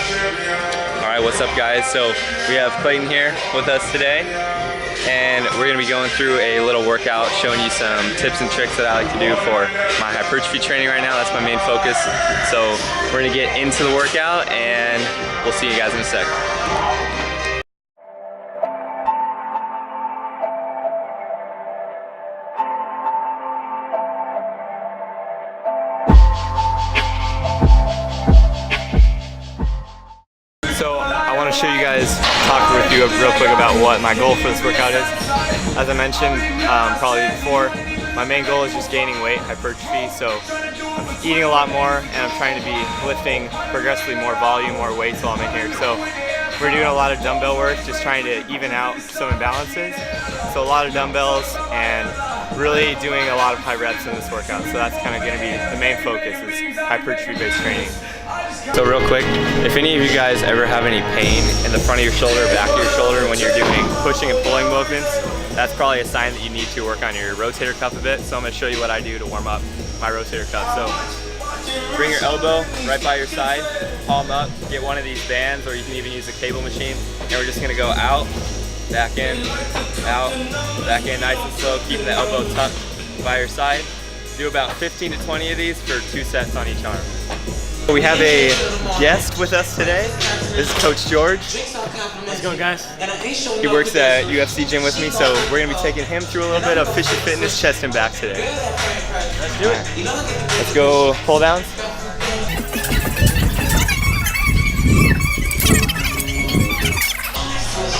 Alright, what's up guys? So we have Clayton here with us today, and we're going to be going through a little workout showing you some tips and tricks that I like to do for my hypertrophy training right now. That's my main focus. So we're going to get into the workout and we'll see you guys in a sec. So I want to show you guys, talk with you real quick about what my goal for this workout is. As I mentioned probably before, my main goal is just gaining weight, hypertrophy. So I'm eating a lot more and I'm trying to be lifting progressively more volume, more weights while I'm in here. So we're doing a lot of dumbbell work, just trying to even out some imbalances. So a lot of dumbbells and really doing a lot of high reps in this workout. So that's kind of going to be the main focus, is hypertrophy-based training. So real quick, if any of you guys ever have any pain in the front of your shoulder, back of your shoulder when you're doing pushing and pulling movements, that's probably a sign that you need to work on your rotator cuff a bit. So I'm going to show you what I do to warm up my rotator cuff. So bring your elbow right by your side, palm up, get one of these bands, or you can even use a cable machine, and we're just going to go out, back in, out, back in, nice and slow, keeping the elbow tucked by your side. Do about 15 to 20 of these for 2 sets on each arm. We have a guest with us today. This is Coach George. How's it going, guys? He works at UFC gym with me, so we're going to be taking him through a little bit of Fisher Fitness chest and back today. Let's do it. Let's go pull downs.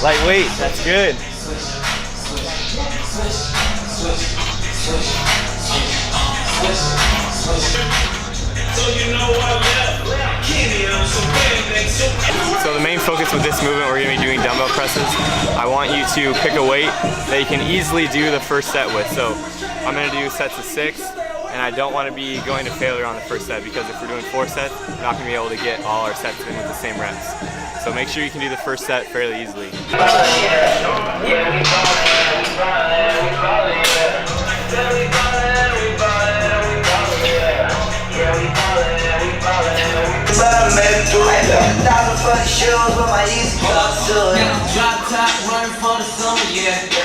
Lightweight, that's good. So the main focus with this movement, we're going to be doing dumbbell presses. I want you to pick a weight that you can easily do the first set with. So I'm going to do sets of 6, and I don't want to be going to failure on the first set, because if we're doing 4 sets, we're not going to be able to get all our sets in with the same reps. So make sure you can do the first set fairly easily. What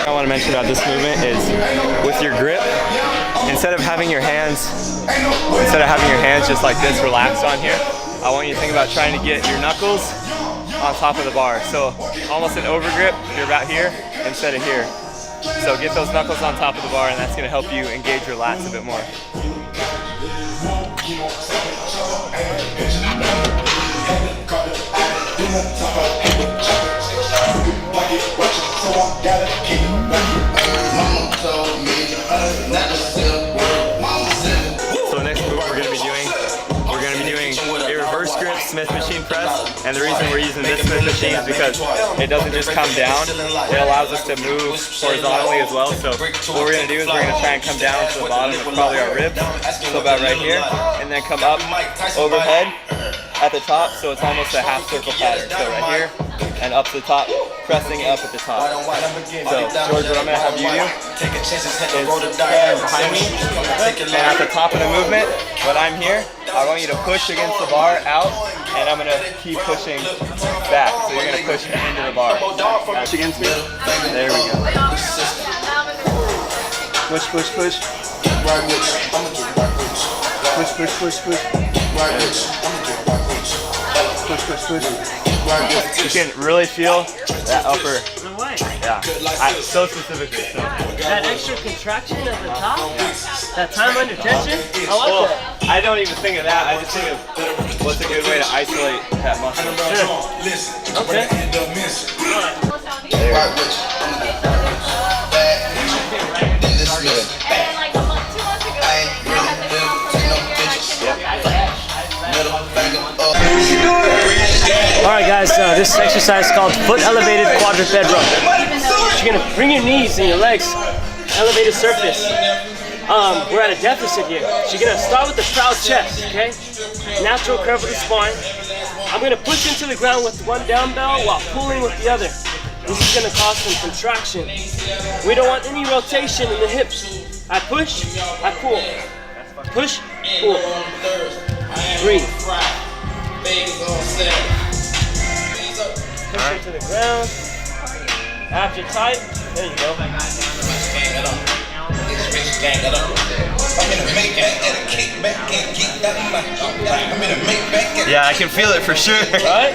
I want to mention about this movement is with your grip, instead of having your hands just like this relaxed on here, I want you to think about trying to get your knuckles on top of the bar. So almost an over grip, you're about here instead of here. So get those knuckles on top of the bar, and that's going to help you engage your lats a bit more. So the next move we're going to be doing a reverse grip Smith machine press, and the reason we're using this Smith machine is because it doesn't just come down, it allows us to move horizontally as well. So what we're going to do is we're going to try and come down to the bottom of probably our ribs, so about right here, and then come up overhead at the top, so it's almost a half circle pattern. So right here and up to the top, pressing up at the top. So George, what I'm going to have you do is stand behind me, and at the top of the movement, when I'm here, I want you to push against the bar out, and I'm going to keep pushing back. So you're going to push into the bar. Push against me. There we go. Push, push, push. Right which. I'm going to do right which. Push, push, push, push. Right which. I'm going to do right which. Push, push, push. Right which. You can really feel that upper. No way. Yeah. So specifically. So. That extra contraction at the top, that time under tension, I like that. I don't even think of that. I just think of what's a good way to isolate that muscle. Sure. Okay. Alright guys, this exercise is called foot elevated quadruped row. You're going to bring your knees and your legs elevated surface. We're at a deficit here. So you're going to start with the proud chest, okay? Natural curve of the spine. I'm going to push into the ground with one dumbbell while pulling with the other. This is going to cause some contraction. We don't want any rotation in the hips. I push, I pull. Push, pull. Breathe. push it to the ground. Abs are tight. There you go. Yeah, I can feel it for sure. Right?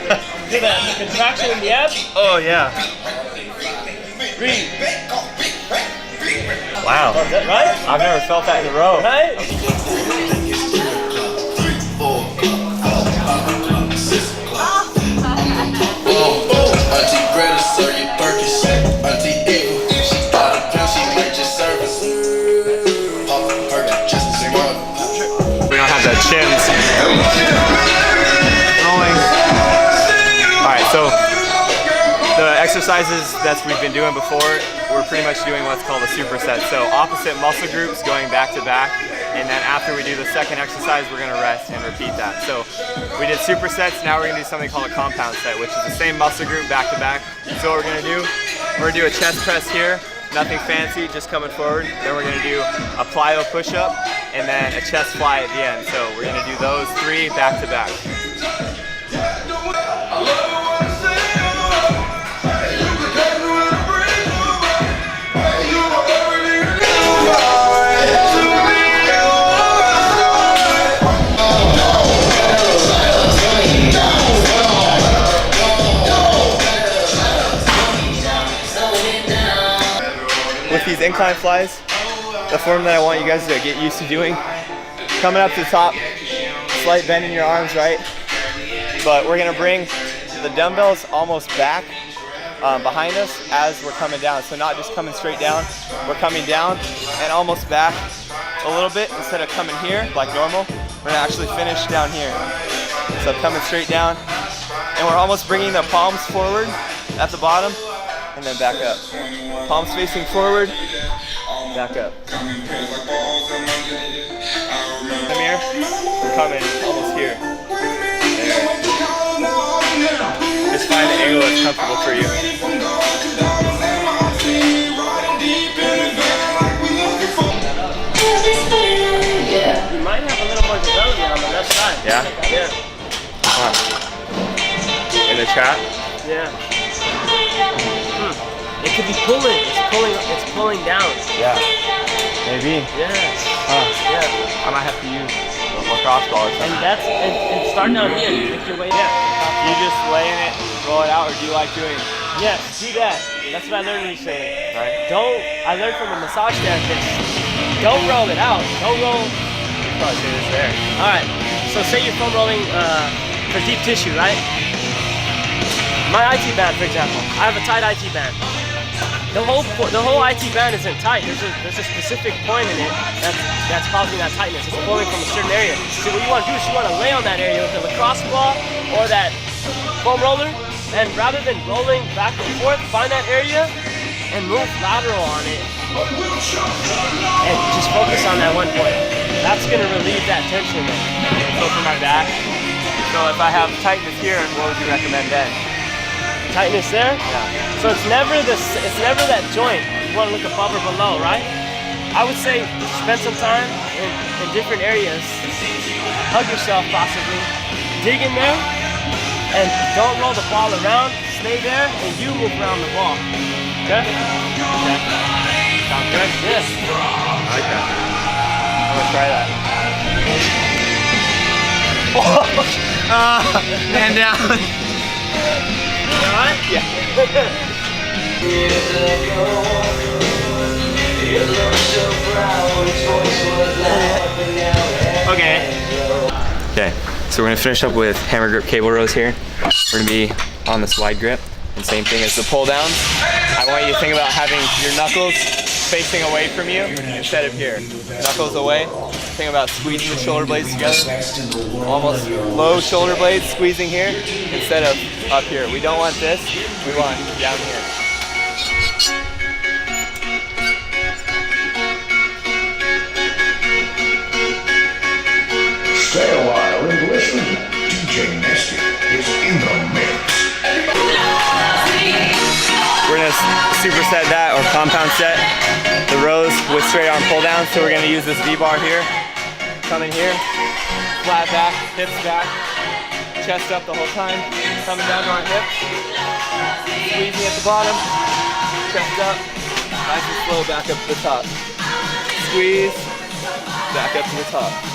Feel that contraction in the abs? Oh yeah. Breathe. Wow. Oh, is that right? I've never felt that in a row. Right? We don't have the chins. Rolling. Alright, so the exercises that we've been doing before, we're pretty much doing what's called a superset. So opposite muscle groups going back to back, and then after we do the second exercise, we're gonna rest and repeat that. So we did supersets, now we're gonna do something called a compound set, which is the same muscle group back to back. So what we're gonna do, we're gonna do a chest press here, nothing fancy, just coming forward. Then we're gonna do a plyo push-up, and then a chest fly at the end. So we're gonna do those 3 back to back. With these incline flies, the form that I want you guys to get used to doing, coming up to the top, slight bend in your arms, right? But we're gonna bring the dumbbells almost back behind us as we're coming down. So not just coming straight down, we're coming down and almost back a little bit instead of coming here like normal. We're gonna actually finish down here. So coming straight down, and we're almost bringing the palms forward at the bottom and then back up. Palms facing forward, back up. Come here, we're coming almost here. There. Just find the angle that's comfortable for you. You might have a little more development on the left side. Yeah? Yeah. Come on. In the trap? Yeah. It could be pulling. It's pulling down. Yeah. Maybe. Yeah. Yeah. I might have to use a lacrosse ball or something. And start down here. Make your way down. You just lay in it, roll it out, or do you like doing? Yes, do that. That's what I learned recently. Right. I learned from a massage therapist. Don't roll it out. Don't roll. Probably say this there. All right. So say you're foam rolling for deep tissue, right? My IT band, for example. I have a tight IT band. The whole IT band isn't tight. There's a specific point in it that's causing that tightness. It's pulling from a certain area. So what you want to do is you want to lay on that area with the lacrosse ball or that foam roller, and rather than rolling back and forth, find that area and move lateral on it. And just focus on that one point. That's gonna relieve that tension there. So for my back. So if I have tightness here, what would you recommend then? Tightness there? Yeah. So it's never that joint. You want to look above or below, right? I would say spend some time in different areas. Hug yourself possibly. Dig in there and don't roll the ball around. Stay there and you move around the ball. Okay? Okay. Sounds good? Yes. I like that. I'm gonna try that. Man down. Alright? Yeah. Okay, so we're gonna finish up with hammer grip cable rows here. We're gonna be on this wide grip, and same thing as the pull downs. I want you to think about having your knuckles facing away from you instead of here. Knuckles away. Think about squeezing the shoulder blades together. Almost low shoulder blades squeezing here instead of up here. We don't want this, we want down here. Stay a while and listen. DJ Nesty is in the mix. We're gonna superset that or compound set the rows with straight arm pull down. So we're gonna use this V-bar here. Come in here, flat back, hips back, chest up the whole time. Coming down to our hips. Squeezing at the bottom. Chest up. Nice and slow back up to the top. Squeeze. Back up to the top.